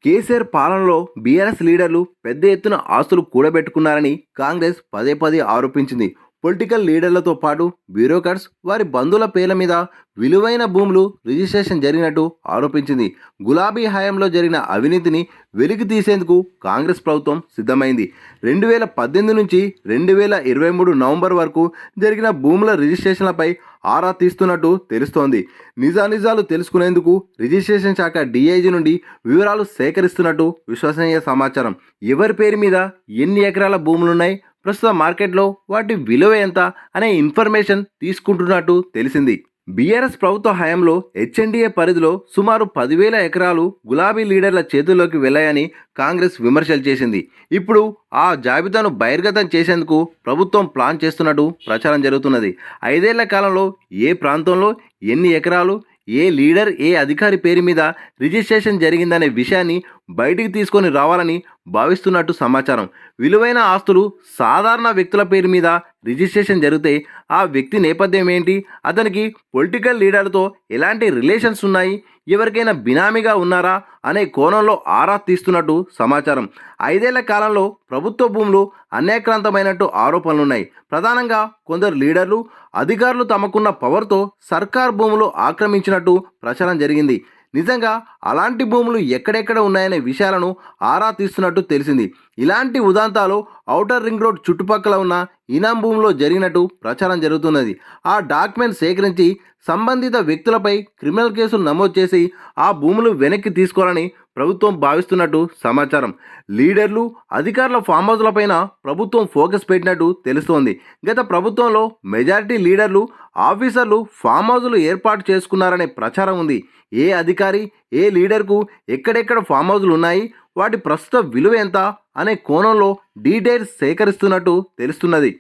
కేసీఆర్ పాలనలో బీఆర్ఎస్ లీడర్లు పెద్ద ఎత్తున ఆస్తులు కూడబెట్టుకున్నారని కాంగ్రెస్ పదే పదే ఆరోపించింది. పొలిటికల్ లీడర్లతో పాటు బ్యూరోక్రాట్స్ వారి బంధువుల పేర్ల మీద విలువైన భూములు రిజిస్ట్రేషన్ జరిగినట్టు ఆరోపించింది. గులాబీ హయాంలో జరిగిన అవినీతిని వెలికి తీసేందుకు కాంగ్రెస్ ప్రభుత్వం సిద్ధమైంది. 2018 నుంచి 2023 నవంబర్ వరకు జరిగిన భూముల రిజిస్ట్రేషన్లపై ఆరా తీస్తున్నట్టు తెలుస్తోంది. నిజానిజాలు తెలుసుకునేందుకు రిజిస్ట్రేషన్ శాఖ డీఐజీ నుండి వివరాలు సేకరిస్తున్నట్టు విశ్వసనీయ సమాచారం. ఎవరి పేరు మీద ఎన్ని ఎకరాల భూములున్నాయి, ప్రస్తుత మార్కెట్లో వాటి విలువ ఎంత అనే ఇన్ఫర్మేషన్ తీసుకుంటున్నట్టు తెలిసింది. బీఆర్ఎస్ ప్రభుత్వ హయాంలో హెచ్ఎండిఏ పరిధిలో సుమారు 10,000 ఎకరాలు గులాబీ లీడర్ల చేతుల్లోకి వెళ్లాయని కాంగ్రెస్ విమర్శలు చేసింది. ఇప్పుడు ఆ జాబితాను బహిర్గతం చేసేందుకు ప్రభుత్వం ప్లాన్ చేస్తున్నట్టు ప్రచారం జరుగుతున్నది. 5 ఏళ్ల కాలంలో ఏ ప్రాంతంలో ఎన్ని ఎకరాలు, ఏ లీడర్, ఏ అధికారి పేరు మీద రిజిస్ట్రేషన్ జరిగిందనే విషయాన్ని బయటికి తీసుకొని రావాలని భావిస్తున్నట్టు సమాచారం. విలువైన ఆస్తులు సాధారణ వ్యక్తుల పేరు మీద రిజిస్ట్రేషన్ జరిగితే ఆ వ్యక్తి నేపథ్యం ఏంటి, అతనికి పొలిటికల్ లీడర్లతో ఎలాంటి రిలేషన్స్ ఉన్నాయి, ఎవరికైనా బినామీగా ఉన్నారా అనే కోణంలో ఆరా తీస్తున్నట్టు సమాచారం. 5 ఏళ్ల కాలంలో ప్రభుత్వ భూములు అన్యాక్రాంతమైనట్టు ఆరోపణలున్నాయి. ప్రధానంగా కొందరు లీడర్లు, అధికారులు తమకున్న పవర్తో సర్కార్ భూములు ఆక్రమించినట్టు ప్రచారం జరిగింది. నిజంగా అలాంటి భూములు ఎక్కడెక్కడ ఉన్నాయనే విషయాలను ఆరా తీస్తున్నట్టు తెలిసింది. ఇలాంటి ఉదాంతాలు ఔటర్ రింగ్ రోడ్ చుట్టుపక్కల ఉన్న ఇనాం భూమిలో జరిగినట్టు ప్రచారం జరుగుతున్నది. ఆ డాక్యుమెంట్ సేకరించి సంబంధిత వ్యక్తులపై క్రిమినల్ కేసులు నమోదు చేసి ఆ భూములు వెనక్కి తీసుకోవాలని ప్రభుత్వం భావిస్తున్నట్టు సమాచారం. లీడర్లు, అధికారుల ఫామ్ హౌస్లపైన ప్రభుత్వం ఫోకస్ పెట్టినట్టు తెలుస్తోంది. గత ప్రభుత్వంలో మెజారిటీ లీడర్లు, ఆఫీసర్లు ఫామ్ హౌస్లు ఏర్పాటు చేసుకున్నారనే ప్రచారం ఉంది. ఏ అధికారి, ఏ లీడర్కు ఎక్కడెక్కడ ఫామ్ హౌస్లు ఉన్నాయి, వాటి ప్రస్తుత విలువ ఎంత అనే కోణంలో డీటెయిల్స్ సేకరిస్తున్నట్టు తెలుస్తున్నది.